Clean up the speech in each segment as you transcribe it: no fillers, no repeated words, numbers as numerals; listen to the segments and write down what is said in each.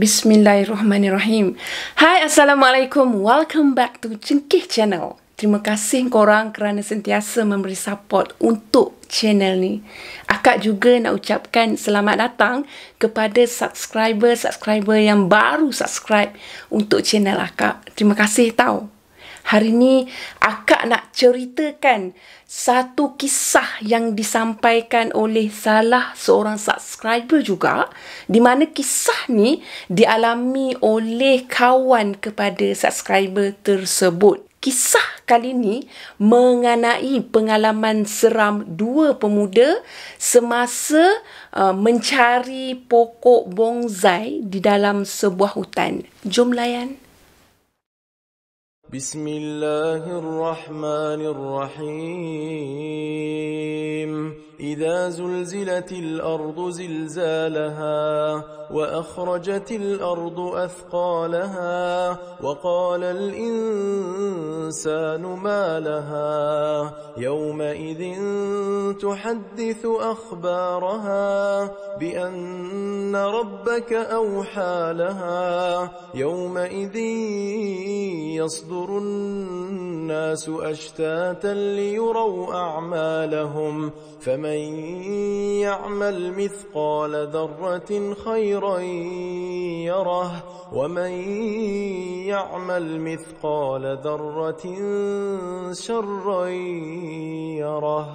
Bismillahirrahmanirrahim. Hai, Assalamualaikum. Welcome back to Cengkih Channel. Terima kasih korang kerana sentiasa memberi support untuk channel ni. Akak juga nak ucapkan selamat datang kepada subscriber yang baru subscribe untuk channel akak. Terima kasih tau. Hari ni akak nak ceritakan satu kisah yang disampaikan oleh salah seorang subscriber juga, di mana kisah ni dialami oleh kawan kepada subscriber tersebut. Kisah kali ni mengenai pengalaman seram dua pemuda semasa mencari pokok bonsai di dalam sebuah hutan. Jom layan. Bismillahirrahmanirrahim. إذا زلزلت الأرض زلزالها وأخرجت الأرض أثقالها وقال الإنسان ما لها يومئذ تحدث أخبارها بأن ربك أوحى لها يومئذ يصدر الناس أشتاتا ليروا أعمالهم فمن يعمل مثقال ذرة خيرا يره ومن يعمل مثقال ذرة شرا يره.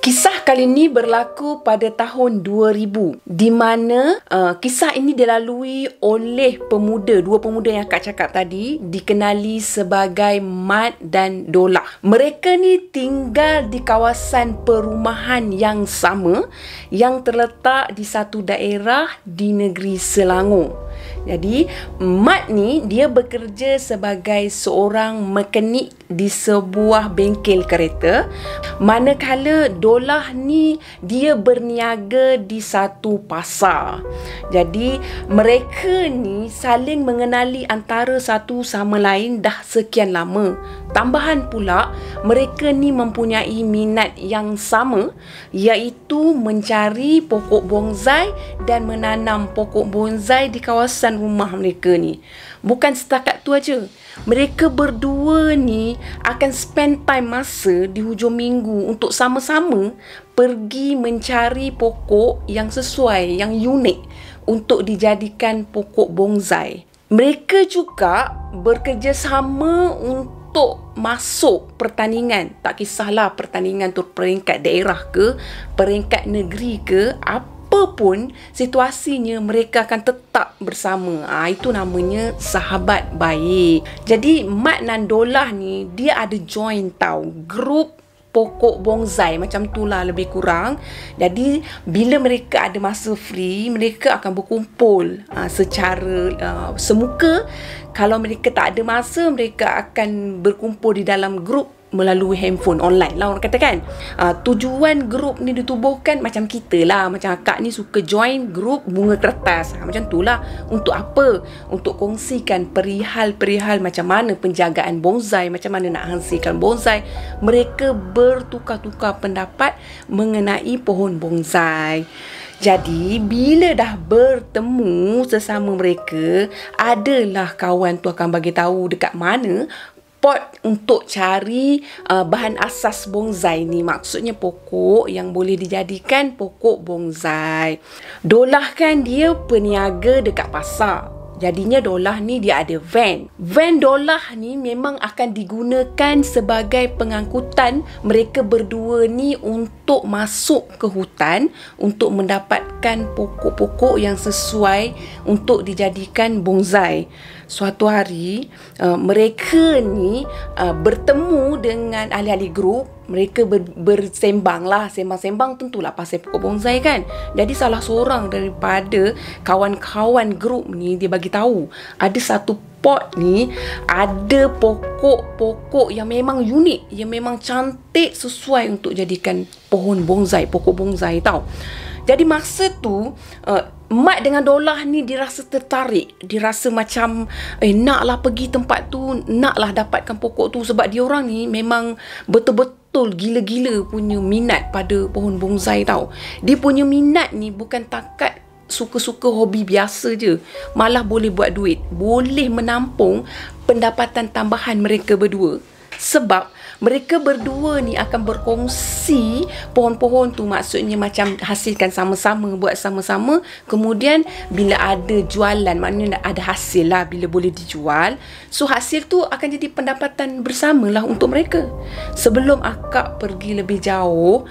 Kisah kali ini berlaku pada tahun 2000, di mana kisah ini dilalui oleh dua pemuda yang akak cakap tadi, dikenali sebagai Mat dan Dolah. Mereka ni tinggal di kawasan perumahan yang sama yang terletak di satu daerah di negeri Selangor. Jadi, Mat ni dia bekerja sebagai seorang mekanik di sebuah bengkel kereta, manakala Dolah ni dia berniaga di satu pasar. Jadi, mereka ni saling mengenali antara satu sama lain dah sekian lama. Tambahan pula, mereka ni mempunyai minat yang sama, iaitu mencari pokok bonsai dan menanam pokok bonsai di kawasan rumah mereka ni. Bukan setakat tu aja, mereka berdua ni akan spend time masa di hujung minggu untuk sama-sama pergi mencari pokok yang sesuai, yang unik untuk dijadikan pokok bonsai. Mereka juga bekerjasama untuk masuk pertandingan. Tak kisahlah pertandingan tu peringkat daerah ke, peringkat negeri ke, apapun situasinya, mereka akan tetap bersama. Itu namanya sahabat baik. Jadi Mat dan Dolah ni dia ada join grup pokok bonsai macam tu lah lebih kurang. Jadi bila mereka ada masa free, mereka akan berkumpul secara semuka. Kalau mereka tak ada masa, mereka akan berkumpul di dalam grup melalui handphone online lah orang kata kan. Tujuan grup ni ditubuhkan macam kita lah, macam akak ni suka join grup bunga kertas, macam tu lah. Untuk apa? Untuk kongsikan perihal-perihal macam mana penjagaan bonsai, macam mana nak hasilkan bonsai. Mereka bertukar-tukar pendapat mengenai pohon bonsai. Jadi, bila dah bertemu sesama mereka, adalah kawan tu akan bagi tahu dekat mana pot untuk cari bahan asas bonsai ni. Maksudnya pokok yang boleh dijadikan pokok bonsai. Dolah kan dia peniaga dekat pasar. Jadinya Dolah ni dia ada van. Van Dolah ni memang akan digunakan sebagai pengangkutan mereka berdua ni untuk masuk ke hutan untuk mendapatkan pokok-pokok yang sesuai untuk dijadikan bonsai. Suatu hari mereka ni bertemu dengan ahli-ahli grup. Mereka bersembang lah. Sembang-sembang tentulah pasal pokok bonsai kan. Jadi salah seorang daripada kawan-kawan grup ni dia bagi tahu ada satu pot ni ada pokok-pokok yang memang unik, yang memang cantik, sesuai untuk jadikan pohon bonsai, pokok bonsai tau. Jadi masa tu Mat dengan Dolah ni dirasa tertarik, dirasa macam naklah pergi tempat tu, naklah dapatkan pokok tu, sebab diorang ni memang betul-betul gila-gila punya minat pada pohon bonsai tau. Dia punya minat ni bukan takat suka-suka hobi biasa je, malah boleh buat duit, boleh menampung pendapatan tambahan mereka berdua. Sebab mereka berdua ni akan berkongsi pohon-pohon tu, maksudnya macam hasilkan sama-sama, buat sama-sama. Kemudian bila ada jualan, maknanya ada hasil lah, bila boleh dijual, so hasil tu akan jadi pendapatan bersamalah untuk mereka. Sebelum akak pergi lebih jauh,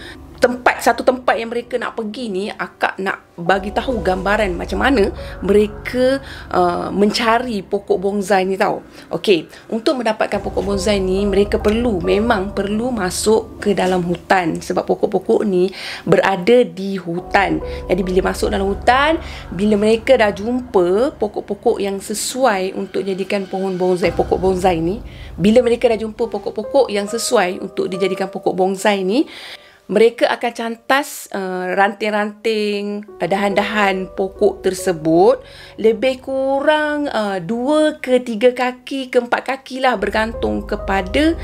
satu tempat yang mereka nak pergi ni, akak nak bagi tahu gambaran macam mana mereka mencari pokok bonsai ni tau. Okey, untuk mendapatkan pokok bonsai ni, mereka memang perlu masuk ke dalam hutan, sebab pokok-pokok ni berada di hutan. Jadi bila masuk dalam hutan, bila mereka dah jumpa pokok-pokok yang sesuai untuk jadikan pohon bonsai, pokok bonsai ni, bila mereka dah jumpa pokok-pokok yang sesuai untuk dijadikan pokok bonsai ni, mereka akan cantas ranting-ranting, dahan-dahan pokok tersebut lebih kurang 2 ke 3 kaki ke 4 kaki lah, bergantung kepada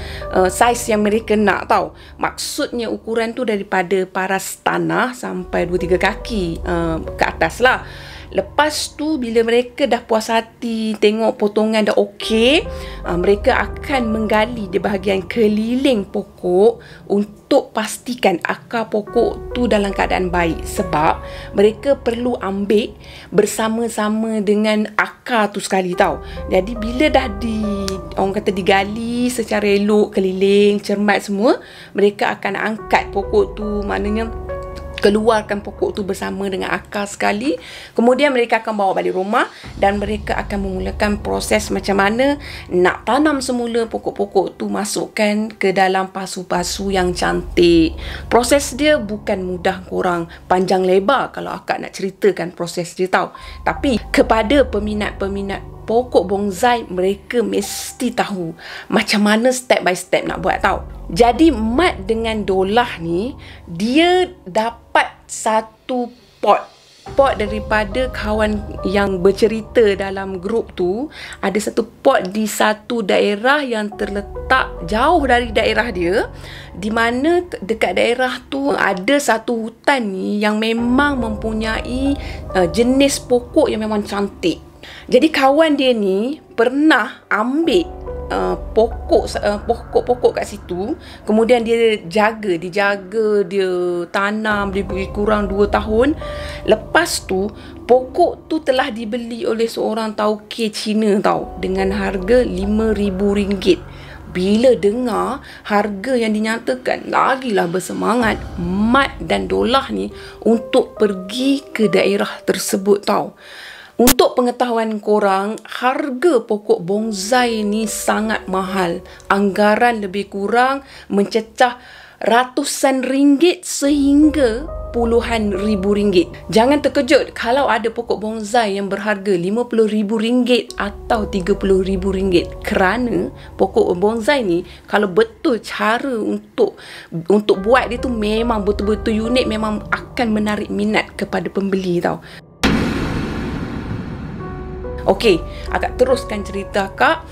saiz yang mereka nak tau. Maksudnya ukuran tu daripada paras tanah sampai 2-3 kaki ke atas lah. Lepas tu bila mereka dah puas hati, tengok potongan dah okey, mereka akan menggali di bahagian keliling pokok untuk pastikan akar pokok tu dalam keadaan baik. Sebab mereka perlu ambil bersama-sama dengan akar tu sekali tau. Jadi bila dah orang kata digali secara elok, keliling, cermat semua, mereka akan angkat pokok tu, maknanya keluarkan pokok tu bersama dengan akar sekali. Kemudian mereka akan bawa balik rumah dan mereka akan memulakan proses macam mana nak tanam semula pokok-pokok tu, masukkan ke dalam pasu-pasu yang cantik. Proses dia bukan mudah korang, panjang lebar kalau akak nak ceritakan proses dia tau. Tapi kepada peminat-peminat pokok bonsai, mereka mesti tahu macam mana step by step nak buat tau. Jadi Mat dengan Dolah ni, dia dapat satu pot daripada kawan yang bercerita dalam grup tu. Ada satu pot di satu daerah yang terletak jauh dari daerah dia, di mana dekat daerah tu ada satu hutan ni yang memang mempunyai jenis pokok yang memang cantik. Jadi kawan dia ni pernah ambil pokok-pokok kat situ, kemudian dia jaga, dia tanam, dia beri kurang 2 tahun. Lepas tu pokok tu telah dibeli oleh seorang tauke Cina tau, dengan harga RM5,000. Bila dengar harga yang dinyatakan, lagilah bersemangat Mat dan Dolah ni untuk pergi ke daerah tersebut tau. Untuk pengetahuan korang, harga pokok bonsai ni sangat mahal. Anggaran lebih kurang mencecah ratusan ringgit sehingga puluhan ribu ringgit. Jangan terkejut kalau ada pokok bonsai yang berharga RM50,000 atau RM30,000, kerana pokok bonsai ni kalau betul cara untuk buat dia tu memang betul-betul unik, memang akan menarik minat kepada pembeli tau. Okey, akak teruskan cerita akak.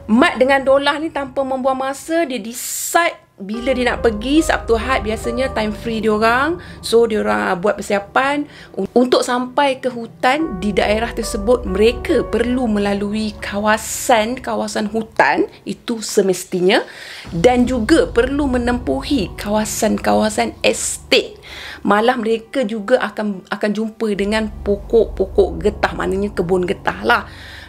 Mat dengan Dolah ni tanpa membuang masa, dia decide bila dia nak pergi. Sabtu Ahad biasanya time free diorang, so diorang buat persiapan. Untuk sampai ke hutan di daerah tersebut, mereka perlu melalui kawasan hutan itu semestinya, dan juga perlu menempuhi kawasan estate. Malah mereka juga akan jumpa dengan pokok-pokok getah, maknanya kebun getah lah.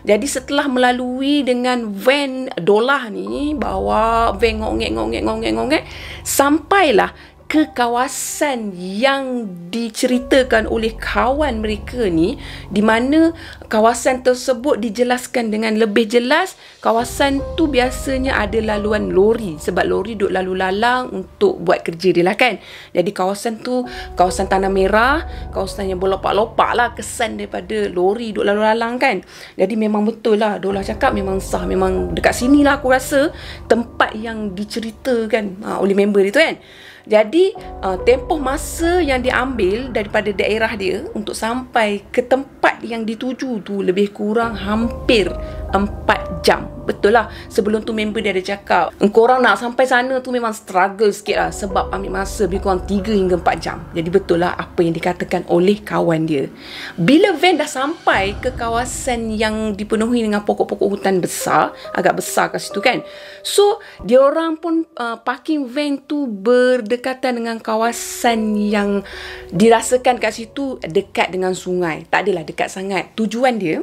Jadi setelah melalui dengan van Dolah ni, bawa van ngongek, sampailah ke kawasan yang diceritakan oleh kawan mereka ni, di mana kawasan tersebut dijelaskan dengan lebih jelas. Kawasan tu biasanya ada laluan lori, sebab lori duk lalu lalang untuk buat kerja dia lah kan. Jadi kawasan tu kawasan tanah merah, kawasan yang berlopak-lopak lah kesan daripada lori duk lalu lalang kan. Jadi memang betul lah Dolah cakap, memang sah, memang dekat sini lah aku rasa tempat yang diceritakan oleh member dia tu kan. Jadi tempoh masa yang diambil daripada daerah dia untuk sampai ke tempat yang dituju tu lebih kurang hampir 4 jam. Betul lah, sebelum tu member dia ada cakap, korang nak sampai sana tu memang struggle sikit lah, sebab ambil masa lebih kurang 3 hingga 4 jam. Jadi betul lah apa yang dikatakan oleh kawan dia. Bila van dah sampai ke kawasan yang dipenuhi dengan pokok-pokok hutan besar, agak besar kat situ kan, so diorang pun parking van tu berdekatan dengan kawasan yang dirasakan kat situ dekat dengan sungai. Tak adalah dekat sangat. Tujuan dia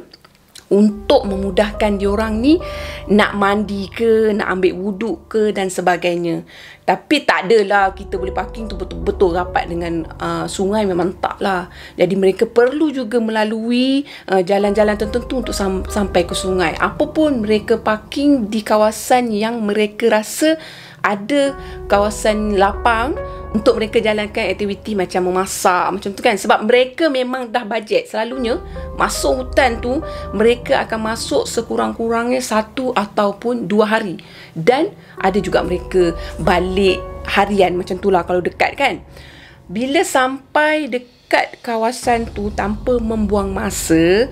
untuk memudahkan diorang ni nak mandi ke, nak ambil wuduk ke dan sebagainya. Tapi tak adalah kita boleh parking tu betul-betul rapat dengan sungai, memang tak lah. Jadi mereka perlu juga melalui jalan-jalan tertentu untuk sampai ke sungai. Apapun mereka parking di kawasan yang mereka rasa ada kawasan lapang untuk mereka jalankan aktiviti macam memasak, macam tu kan. Sebab mereka memang dah bajet. Selalunya masuk hutan tu mereka akan masuk sekurang-kurangnya 1 ataupun 2 hari. Dan ada juga mereka balik harian macam tu lah kalau dekat kan. Bila sampai dekat kawasan tu tanpa membuang masa,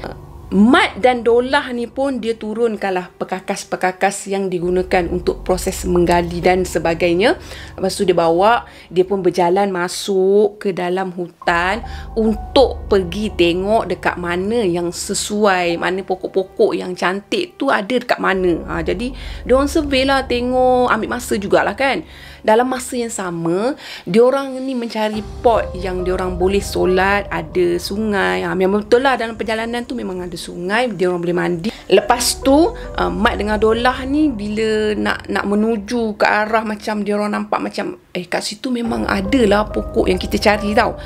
Mat dan Dolah ni pun dia turunkanlah perkakas-perkakas yang digunakan untuk proses menggali dan sebagainya. Lepas tu dia pun berjalan masuk ke dalam hutan untuk pergi tengok dekat mana yang sesuai, mana pokok-pokok yang cantik tu ada dekat mana. Jadi diorang survey lah, tengok, ambil masa jugalah kan. Dalam masa yang sama, diorang ni mencari pot yang diorang boleh solat, ada sungai. Memang betul lah dalam perjalanan tu memang ada sungai, diorang boleh mandi. Lepas tu Mat dengan Dolah ni bila nak menuju ke arah macam diorang nampak macam kat situ memang ada lah pokok yang kita cari tau.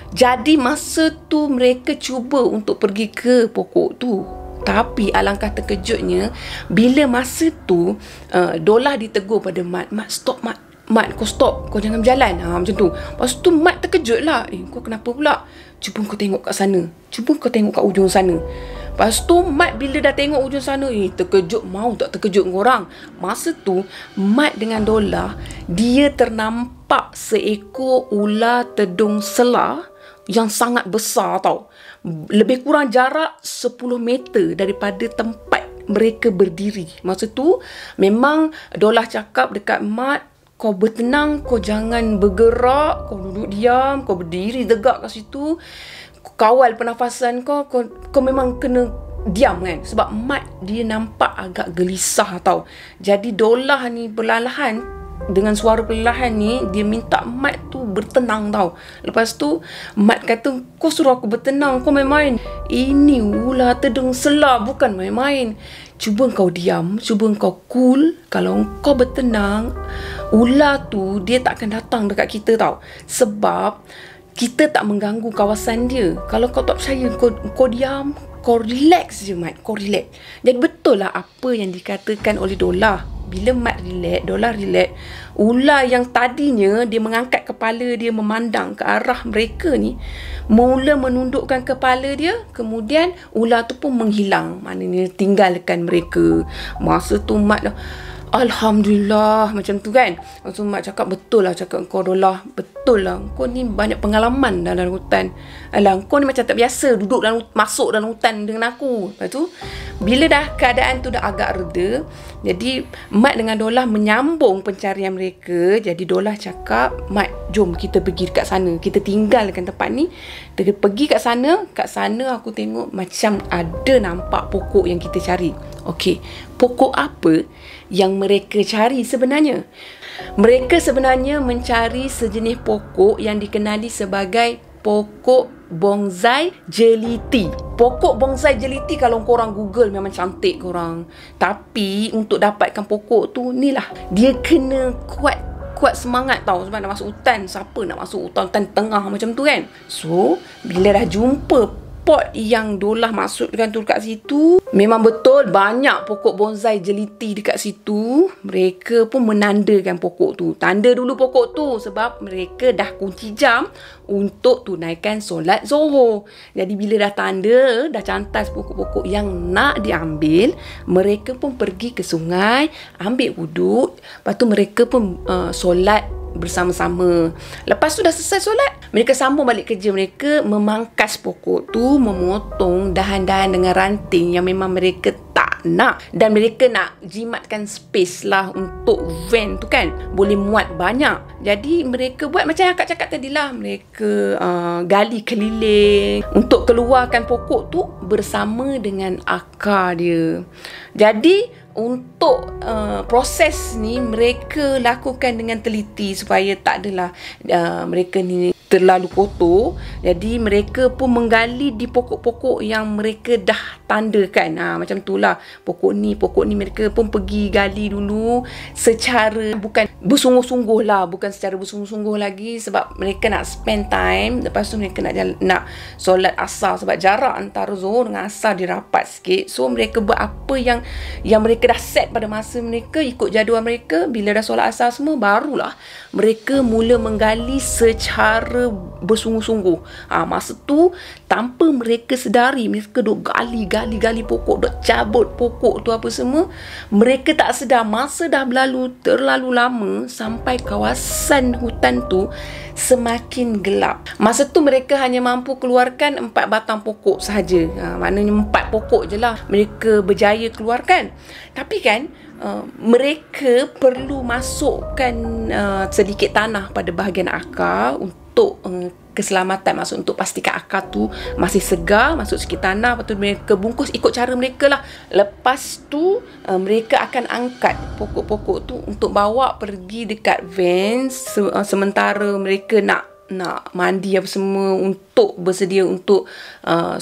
Jadi masa tu mereka cuba untuk pergi ke pokok tu. Tapi alangkah terkejutnya bila masa tu Dolah ditegur pada Mat, stop Mat, kau stop, kau jangan berjalan. Macam tu. Lepas tu Mat terkejut lah. Kau kenapa pula? Cuba kau tengok kat sana. Cuba kau tengok kat ujung sana. Lepas tu Mat bila dah tengok ujung sana, terkejut, mau tak terkejut korang. Masa tu Mat dengan Dolah, dia ternampak seekor ular tedung selah yang sangat besar tau. Lebih kurang jarak 10 meter daripada tempat mereka berdiri. Masa tu memang Dolah cakap dekat Mat, kau bertenang, kau jangan bergerak, kau duduk diam, kau berdiri tegak kat situ, kau kawal pernafasan kau memang kena diam kan. Sebab Mat dia nampak agak gelisah tau. Jadi Dolah ni perlahan, dengan suara perlahan ni, dia minta Mat tu bertenang tau. Lepas tu Mat kata, kau suruh aku bertenang, kau main-main. Ini ular tedung selah, bukan main-main. Cuba kau diam, cuba kau cool. Kalau kau bertenang, ular tu dia tak akan datang dekat kita tau. Sebab kita tak mengganggu kawasan dia. Kalau kau tak percaya, kau diam, kau relax je Mat, kau relax. Jadi betul lah apa yang dikatakan oleh Dolah. Bila Mat relax, Dolah relax, ular yang tadinya dia mengangkat kepala dia memandang ke arah mereka ni, mula menundukkan kepala dia, kemudian ular tu pun menghilang, maknanya tinggalkan mereka. Masa tu Mat dah, Alhamdulillah, macam tu kan. Lepas tu Mat cakap, betul lah cakap kau Dolah, betul lah, kau ni banyak pengalaman dalam hutan. Alah, kau ni macam tak biasa duduk masuk dalam hutan dengan aku. Lepas tu bila dah keadaan tu dah agak reda, jadi Mat dengan Dolah menyambung pencarian mereka. Jadi Dolah cakap, Mat, jom kita pergi dekat sana, kita tinggalkan tempat ni, kita pergi kat sana aku tengok macam ada nampak pokok yang kita cari. Okey, pokok apa yang mereka cari sebenarnya? Mereka sebenarnya mencari sejenis pokok yang dikenali sebagai pokok bonsai jeliti. Pokok bonsai jeliti kalau korang Google memang cantik korang. Tapi untuk dapatkan pokok tu, ni lah, dia kena kuat semangat tau, sebab nak masuk hutan. Siapa nak masuk hutan tengah macam tu kan. So bila dah jumpa pot yang Dolah masukkan tu dekat situ, memang betul banyak pokok bonsai jeliti dekat situ. Mereka pun menandakan pokok tu. Tanda dulu pokok tu sebab mereka dah kunci jam untuk tunaikan solat Zuhur. Jadi bila dah tanda, dah cantas pokok-pokok yang nak diambil, mereka pun pergi ke sungai, ambil wuduk. Lepas tu mereka pun solat bersama-sama. Lepas tu dah selesai solat, mereka sambung balik kerja. Mereka memangkas pokok tu, memotong dahan-dahan dengan ranting yang memang mereka tak nak, dan mereka nak jimatkan space lah untuk van tu kan, boleh muat banyak. Jadi mereka buat macam yang akak cakap tadi lah, mereka gali keliling untuk keluarkan pokok tu bersama dengan akar dia. Jadi untuk proses ni mereka lakukan dengan teliti supaya tak adalah mereka ni terlalu kotor. Jadi mereka pun menggali di pokok-pokok yang mereka dah tandakan. Macam itulah, pokok ni mereka pun pergi gali dulu secara bukan bersungguh-sungguh lah, bukan secara bersungguh-sungguh lagi, sebab mereka nak spend time. Lepas tu mereka nak solat asar, sebab jarak antara Zuhur dengan asar dia rapat sikit. So mereka buat apa yang mereka dah set pada masa mereka, ikut jadual mereka. Bila dah solat asar semua, barulah mereka mula menggali secara bersungguh-sungguh. Masa tu tanpa mereka sedari, mereka duk gali pokok, duk cabut pokok tu apa semua. Mereka tak sedar masa dah berlalu terlalu lama sampai kawasan hutan tu semakin gelap. Masa tu mereka hanya mampu keluarkan 4 batang pokok sahaja. Maknanya 4 pokok je lah mereka berjaya keluarkan. Tapi kan mereka perlu masukkan sedikit tanah pada bahagian akar untuk keselamatan, maksud untuk pastikan akar tu masih segar. Masuk sikit tanah, lepas tu mereka bungkus ikut cara mereka lah. Lepas tu mereka akan angkat pokok-pokok tu untuk bawa pergi dekat van, sementara mereka nak mandi apa semua untuk bersedia untuk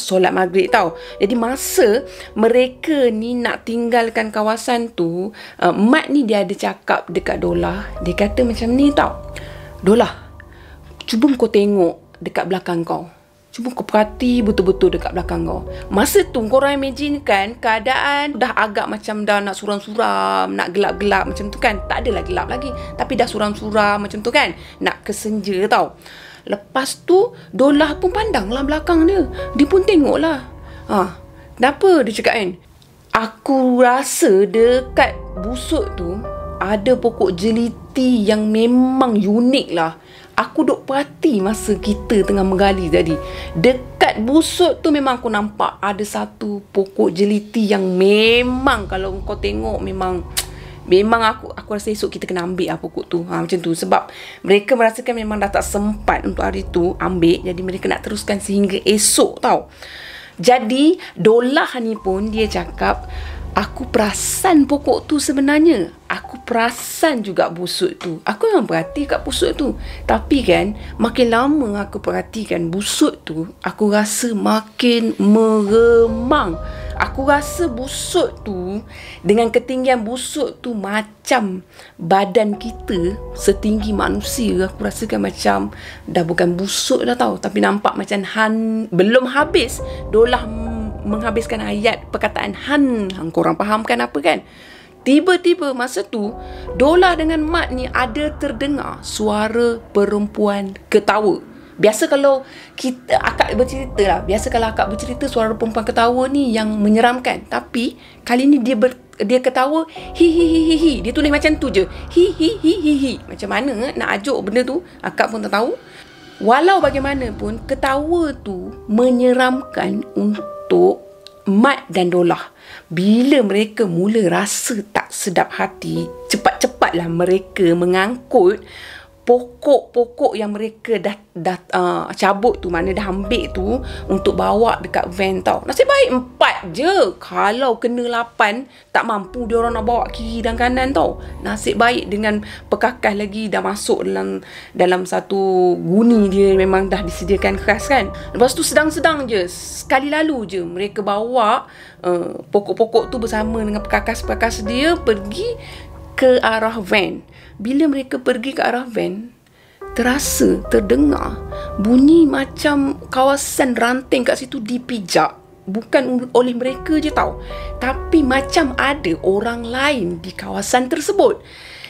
solat maghrib tau. Jadi masa mereka ni nak tinggalkan kawasan tu, mat ni dia ada cakap dekat Dolah. Dia kata macam ni tau, Dolah, cuba kau tengok dekat belakang kau. Cuba kau perhati betul-betul dekat belakang kau. Masa tu korang imagine kan, keadaan dah agak macam dah nak suram-suram, nak gelap-gelap macam tu kan. Tak adalah gelap lagi, tapi dah suram-suram macam tu kan, nak kesenja tau. Lepas tu Dolah pun pandang lah belakang dia. Dia pun tengok lah. Kenapa dia cakap kan, aku rasa dekat busuk tu ada pokok jeliti yang memang unik lah. Aku duk perhati masa kita tengah menggali tadi. Dekat busuk tu memang aku nampak ada satu pokok jeliti yang memang kalau kau tengok memang aku rasa esok kita kena ambil lah pokok tu. Macam tu. Sebab mereka merasakan memang dah tak sempat untuk hari tu ambil. Jadi mereka nak teruskan sehingga esok tau. Jadi Dolah ni pun dia cakap, aku perasan pokok tu sebenarnya. Aku perasan juga busuk tu. Aku memang perhati kat busuk tu. Tapi kan, makin lama aku perhatikan busuk tu, aku rasa makin meremang. Aku rasa busuk tu, dengan ketinggian busuk tu macam badan kita setinggi manusia. Aku rasakan macam dah bukan busuk dah tau, tapi nampak macam belum habis Dolah menghabiskan ayat perkataan han. Korang fahamkan apa kan? Tiba-tiba masa tu Dolah dengan mat ni ada terdengar suara perempuan ketawa. Biasa kalau akak bercerita lah, biasa kalau akak bercerita suara perempuan ketawa ni yang menyeramkan. Tapi kali ni dia ketawa hi hi hi hi hi. Dia tulis macam tu je, hi hi hi hi hi. Macam mana nak ajuk benda tu akak pun tak tahu. Walau bagaimanapun, ketawa tu menyeramkan untuk Mat dan Dolah. Bila mereka mula rasa tak sedap hati, cepat-cepatlah mereka mengangkut pokok-pokok yang mereka dah cabut tu, mana dah ambil tu, untuk bawa dekat van tau. Nasib baik 4 je. Kalau kena 8, tak mampu dia orang nak bawa kiri dan kanan tau. Nasib baik dengan perkakas lagi dah masuk dalam satu guni dia, memang dah disediakan khas kan. Lepas tu sedang-sedang je, sekali lalu je mereka bawa pokok-pokok tu bersama dengan perkakas-perkakas dia pergi ke arah van. Bila mereka pergi ke arah van, terdengar bunyi macam kawasan ranting kat situ dipijak. Bukan oleh mereka je tau, tapi macam ada orang lain di kawasan tersebut.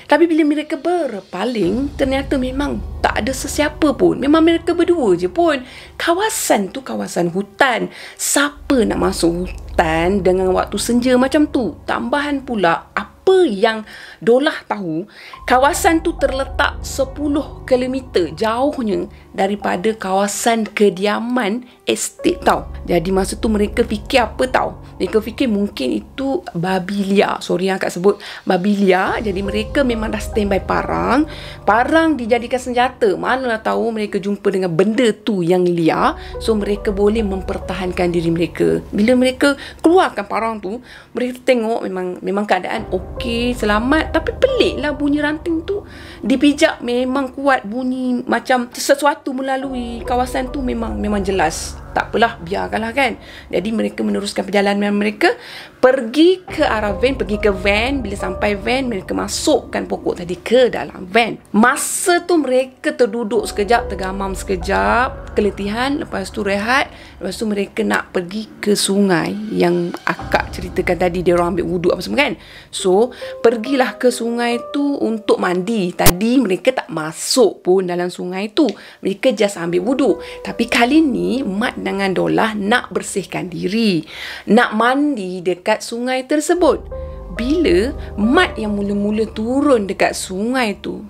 Tapi bila mereka berpaling, ternyata memang tak ada sesiapa pun. Memang mereka berdua je pun. Kawasan tu kawasan hutan. Siapa nak masuk hutan dengan waktu senja macam tu? Tambahan pula, apa yang Dolah tahu, kawasan tu terletak 10 km jauhnya daripada kawasan kediaman estate tau. Jadi masa tu mereka fikir apa tau? Mereka fikir mungkin itu babi liar. Sorry yang akak sebut babi liar. Jadi mereka memang dah standby parang. Parang dijadikan senjata. Manalah tahu mereka jumpa dengan benda tu yang liar. So mereka boleh mempertahankan diri mereka. Bila mereka keluarkan parang tu, mereka tengok memang keadaan okey, selamat. Tapi peliklah bunyi ranting tu dipijak. Memang kuat bunyi macam sesuatu melalui kawasan tu. Memang jelas. Tak apalah, biarkanlah kan. Jadi mereka meneruskan perjalanan mereka, pergi ke arah van, pergi ke van. Bila sampai van, mereka masukkan pokok tadi ke dalam van. Masa tu mereka terduduk sekejap, tergamam sekejap, keletihan, lepas tu rehat. Lepas tu mereka nak pergi ke sungai yang akak ceritakan tadi, dia orang ambil wuduk apa semua kan. So pergilah ke sungai tu untuk mandi. Tadi mereka tak masuk pun dalam sungai tu, mereka just ambil wuduk. Tapi kali ni Mat dengan Dolah nak bersihkan diri, nak mandi dekat sungai tersebut. Bila Mat yang mula-mula turun dekat sungai tu,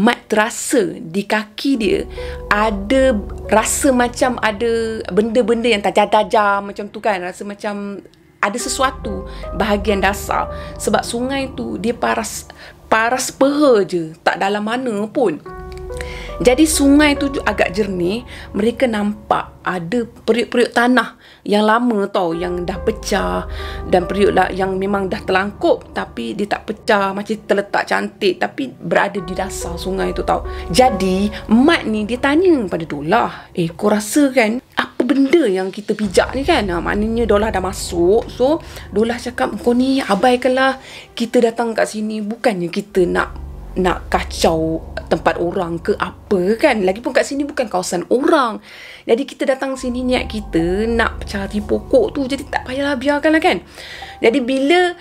Mat terasa di kaki dia ada rasa macam ada benda-benda yang tajam-tajam macam tu kan. Rasa macam ada sesuatu bahagian dasar. Sebab sungai tu dia paras peha je, tak dalam mana pun. Jadi sungai tu agak jernih. Mereka nampak ada periuk-periuk tanah yang lama tau, yang dah pecah. Dan periuk lah yang memang dah terlangkup, tapi dia tak pecah, macam terletak cantik, tapi berada di dasar sungai tu tau. Jadi Mat ni dia tanya pada Dolah, kau rasa kan apa benda yang kita pijak ni kan? Maknanya Dolah dah masuk. So Dolah cakap, kau ni abaikanlah, kita datang kat sini bukannya kita nak kacau tempat orang ke apa kan. Lagipun kat sini bukan kawasan orang. Jadi kita datang sini niat kita nak cari pokok tu. Jadi tak payahlah, biarkanlah kan. Jadi bila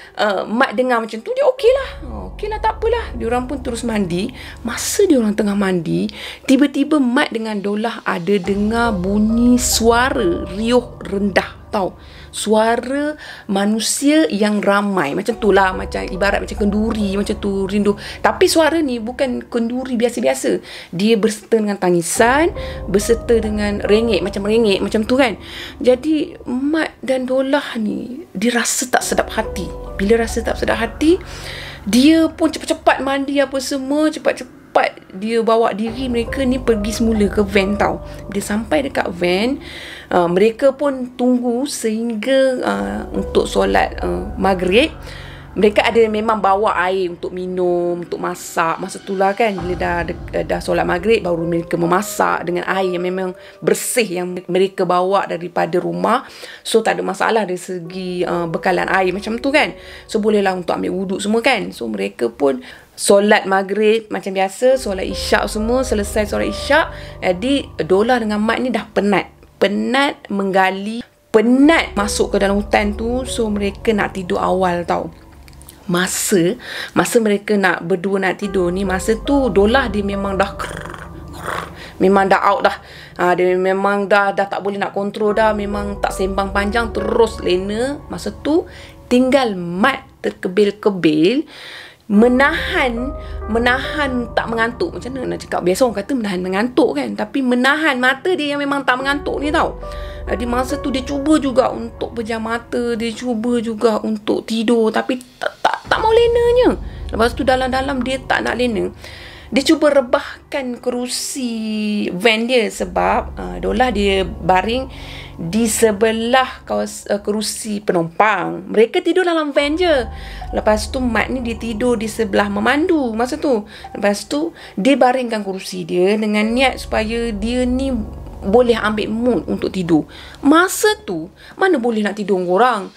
Mat dengar macam tu, dia okeylah, tak apalah. Diorang pun terus mandi. Masa diorang tengah mandi, tiba-tiba Mat dengan Dolah ada dengar bunyi suara riuh rendah tau. Suara manusia yang ramai. Macam tu lah, macam ibarat macam kenduri, macam tu rindu. Tapi suara ni bukan kenduri biasa-biasa. Dia berserta dengan tangisan, berserta dengan rengek macam tu kan. Jadi Mat dan Dolah ni, dia rasa tak sedap hati. Bila rasa tak sedap hati, dia pun cepat-cepat mandi apa semua, cepat-cepat dia bawa diri mereka ni pergi semula ke van tau. Dia sampai dekat van, mereka pun tunggu sehingga untuk solat maghrib. Mereka ada memang bawa air untuk minum, untuk masak. Masa tu lah kan, bila dah solat maghrib, baru mereka memasak dengan air yang memang bersih yang mereka bawa daripada rumah. So tak ada masalah dari segi bekalan air macam tu kan. So bolehlah untuk ambil wuduk semua kan. So mereka pun solat maghrib macam biasa, solat isyak semua. Selesai solat isyak, jadi Dolah dengan Mat ni dah penat menggali, penat masuk ke dalam hutan tu. So mereka nak tidur awal tau. Masa mereka berdua nak tidur ni, masa tu Dolah dia memang dah memang dah out dah. Dia memang dah tak boleh nak kontrol dah. Memang tak sembang panjang, terus lena. Masa tu tinggal Mat terkebil-kebil, menahan tak mengantuk. Macam mana nak cakap? Biasa orang kata menahan mengantuk kan, tapi menahan mata dia yang memang tak mengantuk ni tau. Jadi masa tu dia cuba juga untuk pejam mata, dia cuba juga untuk tidur, tapi tak mau lenanya. Lepas tu dalam-dalam dia tak nak lena. Dia cuba rebahkan kerusi van dia, sebab Dolah dia baring di sebelah kerusi penumpang. Mereka tidur dalam van je. Lepas tu Mat ni dia tidur di sebelah memandu masa tu. Lepas tu dia baringkan kerusi dia dengan niat supaya dia ni boleh ambil mood untuk tidur. Masa tu mana boleh nak tidur orang.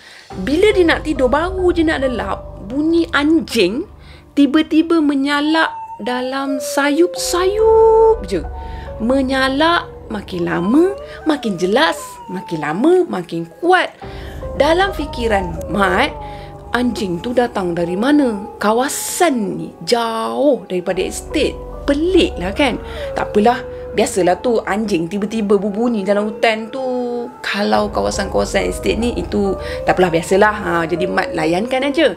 Bila dia nak tidur, baru je nak lelap, bunyi anjing tiba-tiba menyalak dalam sayup-sayup je. Menyalak makin lama, makin jelas, makin lama, makin kuat. Dalam fikiran Mat, anjing tu datang dari mana? Kawasan ni jauh daripada estate. Pelik lah kan? Tak apalah, biasalah tu anjing tiba-tiba berbunyi dalam hutan tu. Kalau kawasan-kawasan estate ni, itu tak apalah, biasalah. Jadi Mat layankan aja.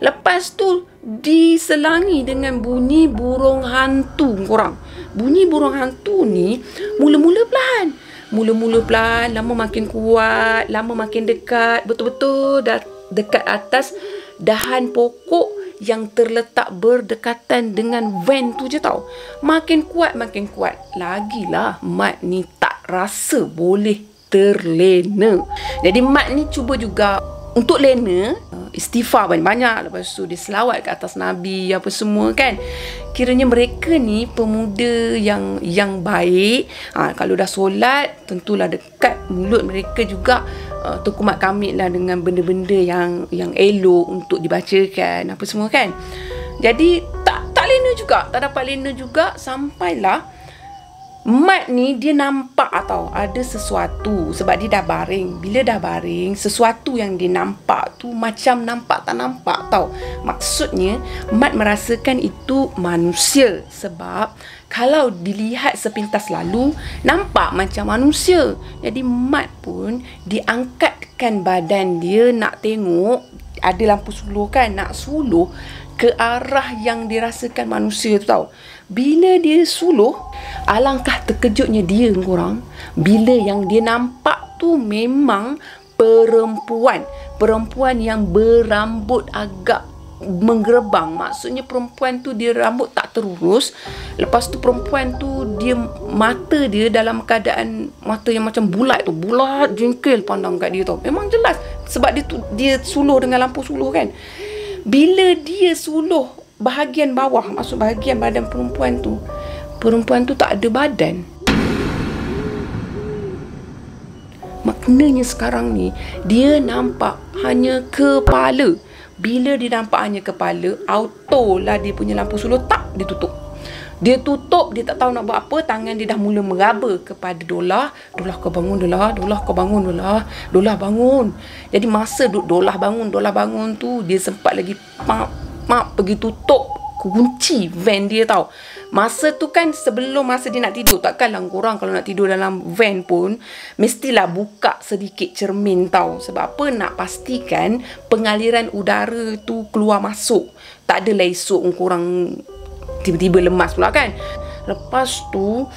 Lepas tu diselangi dengan bunyi burung hantu korang. Bunyi burung hantu ni mula-mula pelan. Mula-mula pelan, lama makin kuat, lama makin dekat. Betul-betul dah dekat atas dahan pokok yang terletak berdekatan dengan van tu je tau. Makin kuat, makin kuat. Lagilah Mat ni tak rasa boleh terlena. Jadi Mat ni cuba juga untuk lena, istighfar banyak-banyak. Lepas tu dia selawat ke atas Nabi, apa semua kan. Kiranya mereka ni pemuda yang baik. Kalau dah solat, tentulah dekat mulut mereka juga tukumat kamit lah dengan benda-benda yang elok untuk dibacakan, apa semua kan. Jadi tak lena juga, tak dapat lena juga. Sampailah Mat ni dia nampak tau ada sesuatu, sebab dia dah baring. Bila dah baring, sesuatu yang dia nampak tu macam nampak tak nampak tau. Maksudnya Mat merasakan itu manusia, sebab kalau dilihat sepintas lalu nampak macam manusia. Jadi Mat pun diangkatkan badan dia nak tengok, ada lampu suluh kan, nak suluh ke arah yang dirasakan manusia tu tau. Bila dia suluh, alangkah terkejutnya dia korang, bila yang dia nampak tu memang perempuan yang berambut agak menggerebang. Maksudnya perempuan tu dia rambut tak terurus. Lepas tu perempuan tu dia mata dia dalam keadaan mata yang macam bulat tu, bulat jengkel pandang kat dia tau. Memang jelas sebab dia suluh dengan lampu suluh kan. Bila dia suluh bahagian bawah, maksud bahagian badan perempuan tu tak ada badan. Maknanya sekarang ni dia nampak hanya kepala. Bila dia nampak hanya kepala, auto lah dia punya lampu suluh tak ditutup. Dia tutup, dia tak tahu nak buat apa. Tangan dia dah mula meraba kepada Dolah. Dolah kau bangun, Dolah. Dolah kau bangun, Dolah. Dolah bangun. Jadi masa Dolah bangun tu, dia sempat lagi pergi tutup kunci van dia tau. Masa tu kan sebelum masa dia nak tidur, takkanlah korang kalau nak tidur dalam van pun mestilah buka sedikit cermin tau. Sebab apa? Nak pastikan pengaliran udara tu keluar masuk. Tak adalah esok korang tiba-tiba lemas pula kan. Lepas tu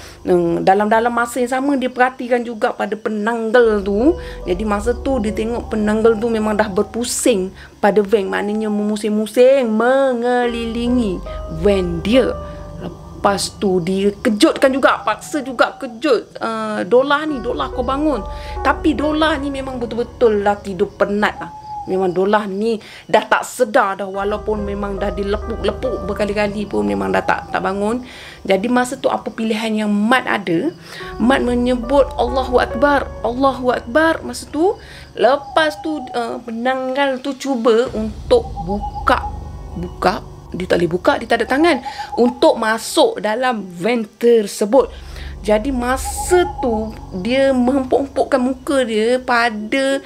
dalam masa yang sama dia perhatikan juga pada penanggal tu. Jadi masa tu dia tengok penanggal tu memang dah berpusing pada van, maknanya memusing-musing mengelilingi van dia. Lepas tu dia kejutkan juga, paksa juga kejut Dolah kau bangun. Tapi Dolah ni memang betul-betul lah tidur penat lah. Memang Dolah ni dah tak sedar dah, walaupun memang dah dilepuk-lepuk berkali-kali pun memang dah tak bangun. Jadi masa tu apa pilihan yang Mat ada? Mat menyebut Allahu Akbar, Allahu Akbar masa tu. Lepas tu penanggal tu cuba untuk buka. Dia tak boleh buka, dia tak ada tangan untuk masuk dalam van tersebut. Jadi masa tu dia menghempuk-hempukkan muka dia pada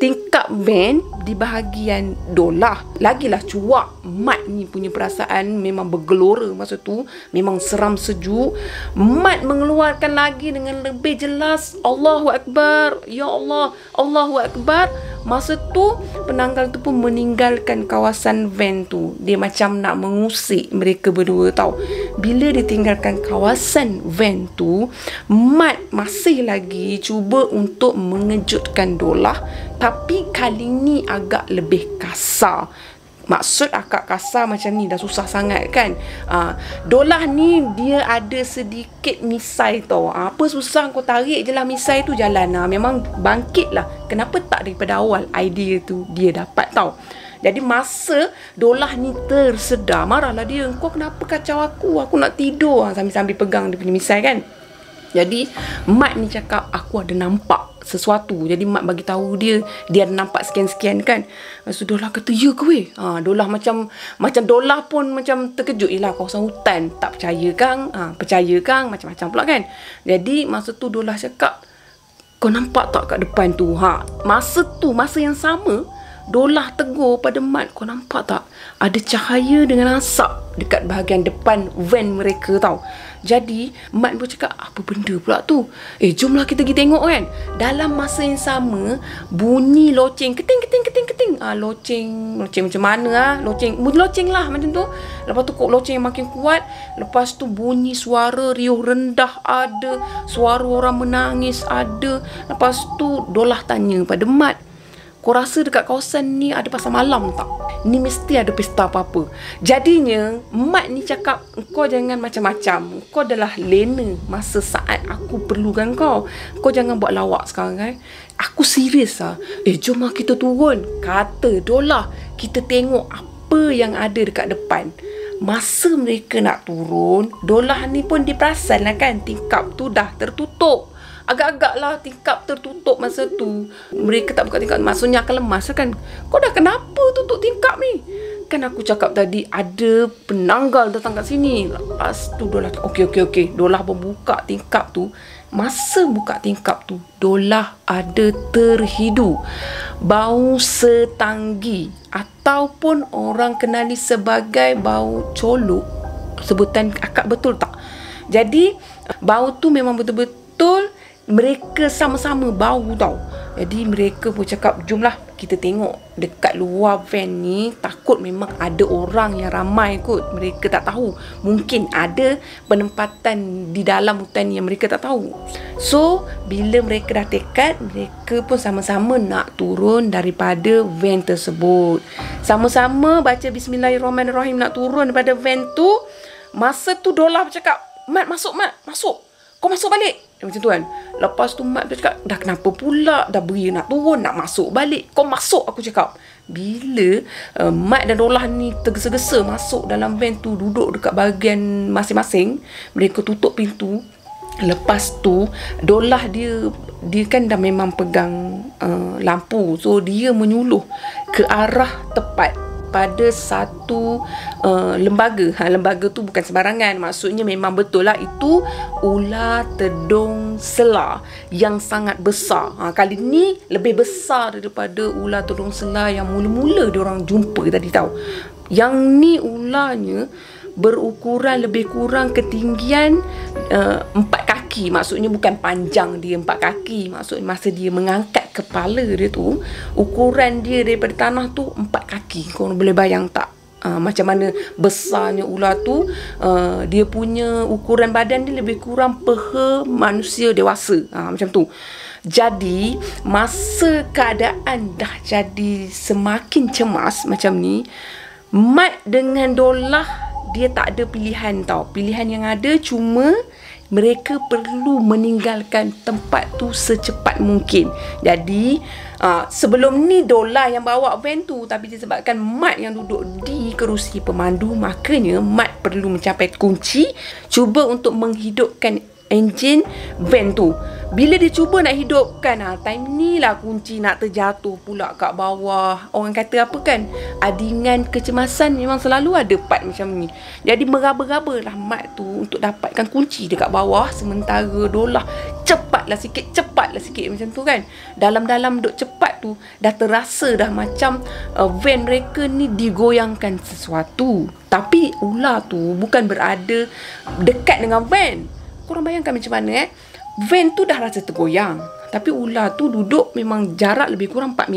tingkap van di bahagian Dolah. Lagilah cuak Mat ni punya perasaan memang bergelora masa tu. Memang seram sejuk. Mat mengeluarkan lagi dengan lebih jelas Allahu Akbar, ya Allah, Allahu Akbar. Masa tu penanggal tu pun meninggalkan kawasan van tu. Dia macam nak mengusik mereka berdua tau. Bila dia tinggalkan kawasan van tu, Mat masih lagi cuba untuk mengejutkan Dolah, tapi kali ni agak lebih kasar. Maksud akak kasar macam ni dah susah sangat kan. Dolah ni dia ada sedikit misai tau. Apa susah kau tarik je lah misai tu jalan. Memang bangkit lah. Kenapa tak daripada awal idea tu dia dapat tau. Jadi masa Dolah ni tersedar, marahlah dia. Kau kenapa kacau aku? Aku nak tidur. Sambil-sambil pegang dia punya misai kan. Jadi mat ni cakap aku ada nampak sesuatu. Jadi mat bagi tahu dia ada nampak sekian-sekian kan. Lepas tu Dolah kata, ya ke weh? Dolah macam Dolah pun macam terkejut. Yelah, kawasan hutan, tak percaya kang? Percaya kang? Macam-macam pula kan. Jadi masa tu Dolah cakap, kau nampak tak kat depan tu? Masa yang sama, Dolah tegur pada mat, kau nampak tak? Ada cahaya dengan asap dekat bahagian depan van mereka tau. Jadi mat pun cakap, apa benda pula tu? Jomlah kita pergi tengok kan. Dalam masa yang sama, bunyi loceng, keting. Loceng macam mana loceng lah macam tu. Lepas tu loceng yang makin kuat. Lepas tu bunyi suara riuh rendah ada, suara orang menangis ada. Lepas tu Dolah tanya pada mat, kau rasa dekat kawasan ni ada pasar malam tak? Ni mesti ada pesta apa-apa. Jadinya mat ni cakap, kau jangan macam-macam. Kau adalah lena masa saat aku perlukan kau. Kau jangan buat lawak sekarang kan. Aku serius lah. Jom lah kita turun, kata Dolah. Kita tengok apa yang ada dekat depan. Masa mereka nak turun, Dolah ni pun diperasan lah kan, tingkap tu dah tertutup. Agak-agak lah tingkap tertutup masa tu. Mereka tak buka tingkap, maksudnya akan lemas kan. Kau dah kenapa tutup tingkap ni? Kan aku cakap tadi ada penanggal datang kat sini. Lepas tu Dolah, okey. Dolah pun buka tingkap tu. Masa buka tingkap tu, Dolah ada terhidu bau setanggi, ataupun orang kenali sebagai bau colok. Sebutan akak betul tak? Jadi bau tu memang betul-betul mereka sama-sama bau tau. Jadi mereka pun cakap, jomlah kita tengok dekat luar van ni. Takut memang ada orang yang ramai kot. Mereka tak tahu. Mungkin ada penempatan di dalam hutan yang mereka tak tahu. So bila mereka dah tekad, mereka pun sama-sama nak turun daripada van tersebut. Sama-sama baca Bismillahirrahmanirrahim nak turun daripada van tu. Masa tu Dolah bercakap, Mat masuk. Kau masuk balik. Macam tu kan. Lepas tu mat cakap, dah kenapa pula? Dah beri nak turun, nak masuk balik. Kau masuk, aku cakap. Bila mat dan Dolah ni tergesa-gesa masuk dalam van tu, duduk dekat bahagian masing-masing, mereka tutup pintu. Lepas tu Dolah dia kan dah memang pegang lampu. So dia menyuluh ke arah tepat pada satu lembaga. Lembaga tu bukan sembarangan. Maksudnya memang betul lah, itu ular tedung sela yang sangat besar. Kali ni lebih besar daripada ular tedung sela yang mula-mula diorang jumpa tadi tau. Yang ni ularnya berukuran lebih kurang ketinggian 4 kaki. Maksudnya bukan panjang dia 4 kaki. Maksudnya masa dia mengangkat kepala dia tu, ukuran dia daripada tanah tu 4 kaki. Kau boleh bayang tak macam mana besarnya ular tu? Dia punya ukuran badan dia lebih kurang peha manusia dewasa. Macam tu. Jadi masa keadaan dah jadi semakin cemas macam ni, mat dengan Dolah dia tak ada pilihan tau. Pilihan yang ada cuma mereka perlu meninggalkan tempat tu secepat mungkin. Jadi sebelum ni Dolah yang bawa van tu, tapi disebabkan mat yang duduk di kerusi pemandu, makanya mat perlu mencapai kunci, cuba untuk menghidupkan enjin van tu. Bila dia cuba nak hidupkan, time ni lah kunci nak terjatuh pula kat bawah. Orang kata apa kan, adingan kecemasan memang selalu ada part macam ni. Jadi meraba-raba lah mat tu untuk dapatkan kunci dekat bawah, sementara Dolah cepatlah sikit macam tu kan. Dalam-dalam duk cepat tu, dah terasa dah macam van mereka ni digoyangkan sesuatu. Tapi ular tu bukan berada dekat dengan van. Korang bayangkan macam mana van tu dah rasa tergoyang, tapi ular tu duduk memang jarak lebih kurang 4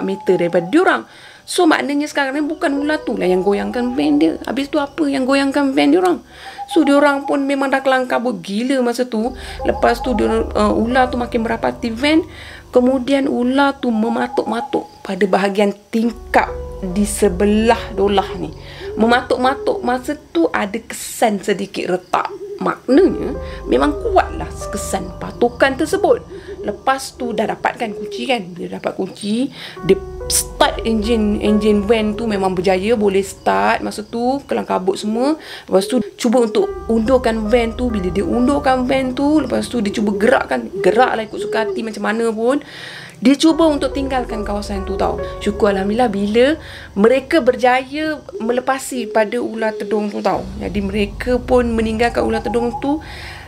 meter daripada diorang. So maknanya sekarang ni bukan ular tu lah yang goyangkan van dia. Habis tu apa yang goyangkan van diorang? So diorang pun memang dah kelang kabut gila masa tu. Lepas tu ular tu makin merapati van. Kemudian ular tu mematuk-matuk pada bahagian tingkap di sebelah Dolah ni. Mematuk-matuk, masa tu ada kesan sedikit retak. Maknanya memang kuatlah kesan patukan tersebut. Lepas tu dah dapatkan kunci kan. Dia dapat kunci, dia start enjin van tu memang berjaya, boleh start masa tu, kelang kabut semua. Lepas tu cuba untuk undurkan van tu. Bila dia undurkan van tu, lepas tu dia cuba geraklah ikut suka hati macam mana pun. Dia cuba untuk tinggalkan kawasan tu tau. Syukur Alhamdulillah bila mereka berjaya melepasi pada ular tedung tu tau. Jadi mereka pun meninggalkan ular tedung tu.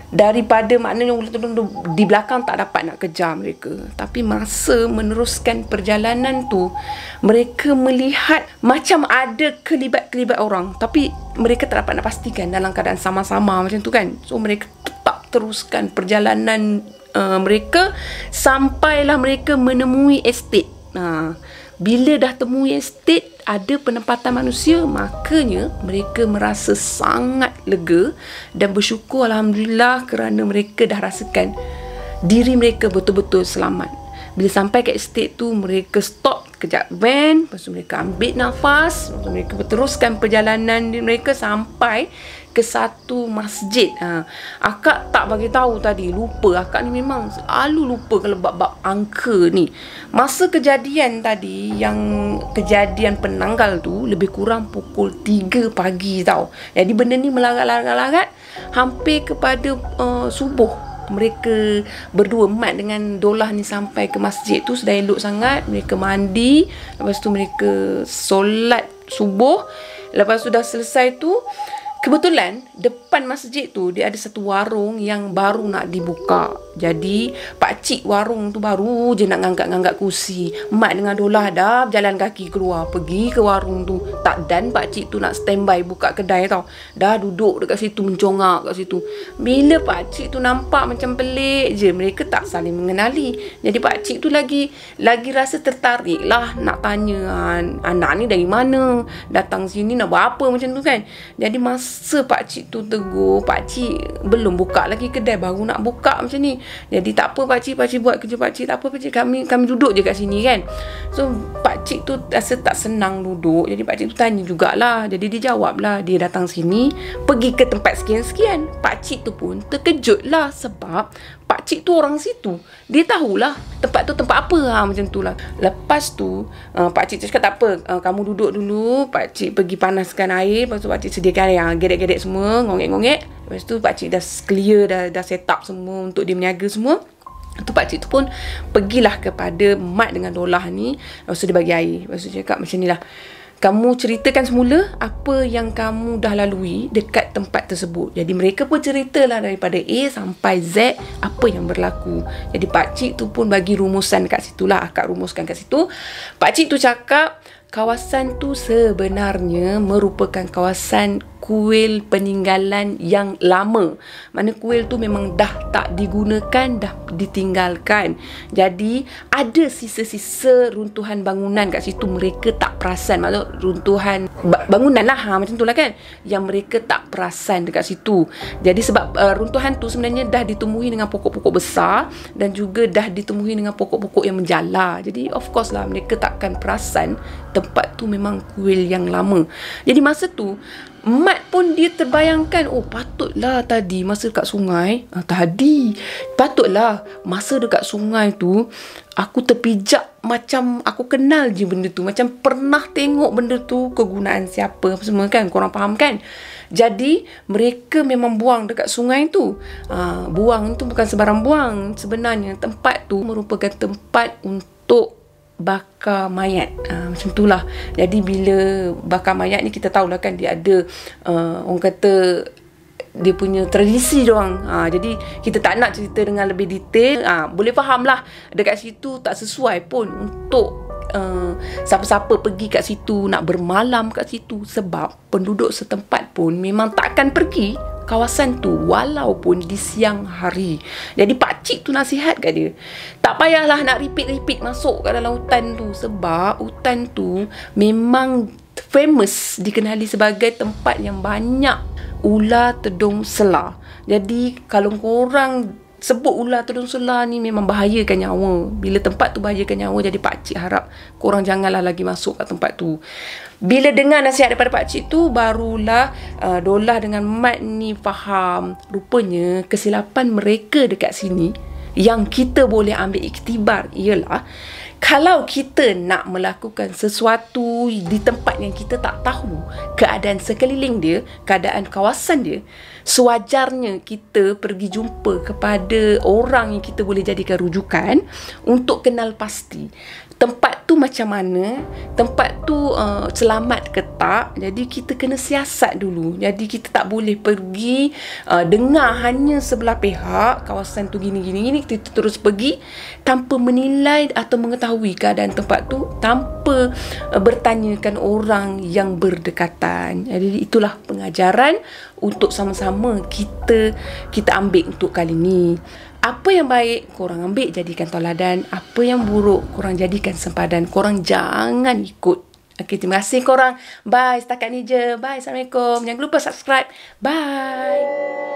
Daripada maknanya ular tedung tu di belakang tak dapat nak kejar mereka. Tapi masa meneruskan perjalanan tu, mereka melihat macam ada kelibat-kelibat orang. Tapi mereka tak dapat nak pastikan dalam keadaan sama-sama macam tu kan. So mereka tetap teruskan perjalanan mereka sampailah mereka menemui estate. Bila dah temui estate ada penempatan manusia, makanya mereka merasa sangat lega dan bersyukur Alhamdulillah kerana mereka dah rasakan diri mereka betul-betul selamat. Bila sampai ke estate tu, mereka stop kejap van, lepas tu mereka ambil nafas, lepas tu mereka berteruskan perjalanan mereka sampai ke satu masjid. Akak tak bagi tahu tadi, lupa. Akak ni memang selalu lupa kalau bab-bab angka ni. Masa kejadian tadi, yang kejadian penanggal tu lebih kurang pukul 3 pagi tau. Jadi benda ni melarat-larat hampir kepada subuh. Mereka berdua, Mat dengan Dolah ni, sampai ke masjid tu sudah elok sangat. Mereka mandi, lepas tu mereka solat subuh. Lepas tu dah selesai tu, kebetulan depan masjid tu dia ada satu warung yang baru nak dibuka. Jadi pakcik warung tu baru je nak ngangkat-ngangkat kursi. Mat dengan Dolah dah berjalan kaki keluar pergi ke warung tu. Tak dan pakcik tu nak standby buka kedai tau. Dah duduk dekat situ mencongak kat situ. Bila pakcik tu nampak macam pelik je, mereka tak saling mengenali. Jadi pakcik tu lagi rasa tertarik lah nak tanya anak ni dari mana, datang sini nak buat apa macam tu kan. Jadi masa pakcik tu tegur, pakcik belum buka lagi kedai, baru nak buka macam ni. Jadi tak apa pakcik buat kerja pakcik, tak apa pakcik, kami duduk je kat sini kan. So pakcik tu rasa tak senang duduk. Jadi pakcik tu tanya jugalah. Jadi dia jawab lah, dia datang sini pergi ke tempat sekian-sekian. Pakcik tu pun terkejut lah sebab pakcik tu orang situ. Dia tahulah tempat tu tempat apa, macam tu lah. Lepas tu pakcik tu cakap tak apa, kamu duduk dulu, pakcik pergi panaskan air. Lepas tu pakcik sediakan air, gedek-gedek semua, ngongek-ngongek. Lepas tu pakcik dah clear, dah set up semua untuk dia meniaga semua. Tu pakcik tu pun pergilah kepada Mat dengan Dolah ni. Lepas tu dia bagi air. Lepas tu dia cakap macam ni lah, kamu ceritakan semula apa yang kamu dah lalui dekat tempat tersebut. Jadi mereka pun ceritalah daripada A sampai Z apa yang berlaku. Jadi pakcik tu pun bagi rumusan kat situ lah. Akak rumuskan kat situ. Pakcik tu cakap kawasan tu sebenarnya merupakan kawasan kuil peninggalan yang lama. Mana kuil tu memang dah tak digunakan, dah ditinggalkan. Jadi ada sisa-sisa runtuhan bangunan kat situ, mereka tak perasan. Maksud runtuhan bangunan lah, macam tu lah kan, yang mereka tak perasan dekat situ. Jadi sebab runtuhan tu sebenarnya dah ditumbuhi dengan pokok-pokok besar dan juga dah ditumbuhi dengan pokok-pokok yang menjala. Jadi of course lah mereka takkan perasan tempat tu memang kuil yang lama. Jadi masa tu Mat pun dia terbayangkan, oh patutlah tadi masa dekat sungai, patutlah masa dekat sungai tu aku terpijak, macam aku kenal je benda tu, macam pernah tengok benda tu, kegunaan siapa semua kan, korang faham kan. Jadi mereka memang buang dekat sungai tu. Buang tu bukan sebarang buang. Sebenarnya tempat tu merupakan tempat untuk bakar mayat, macam itulah. Jadi bila bakar mayat ni, kita tahulah kan dia ada orang kata dia punya tradisi doang. Jadi kita tak nak cerita dengan lebih detail. Boleh faham lah dekat situ tak sesuai pun untuk siapa-siapa pergi kat situ, nak bermalam kat situ, sebab penduduk setempat pun memang takkan pergi kawasan tu walaupun di siang hari. Jadi pakcik tu nasihat kat dia, tak payahlah nak repeat masuk kat dalam hutan tu, sebab hutan tu memang famous, dikenali sebagai tempat yang banyak ular tedung selar. Jadi kalau korang sebut ular tedung selar ni memang bahayakan nyawa. Bila tempat tu bahayakan nyawa, jadi pakcik harap korang janganlah lagi masuk kat tempat tu. Bila dengar nasihat daripada pakcik tu, barulah Dolah dengan Mat ni faham, rupanya kesilapan mereka dekat sini yang kita boleh ambil iktibar ialah Kalau kita nak melakukan sesuatu di tempat yang kita tak tahu keadaan sekeliling dia, keadaan kawasan dia, sewajarnya kita pergi jumpa kepada orang yang kita boleh jadikan rujukan untuk kenal pasti tempat tu macam mana, tempat tu selamat ke tak. Jadi kita kena siasat dulu. Jadi kita tak boleh pergi dengar hanya sebelah pihak kawasan tu gini, kita terus pergi tanpa menilai atau mengetahui keadaan tempat tu, tanpa bertanyakan orang yang berdekatan. Jadi itulah pengajaran untuk sama-sama kita ambil untuk kali ni. Apa yang baik korang ambil jadikan tauladan, apa yang buruk korang jadikan sempadan. Korang jangan ikut. Okey, terima kasih korang. Bye, setakat ni je. Bye, Assalamualaikum. Jangan lupa subscribe. Bye.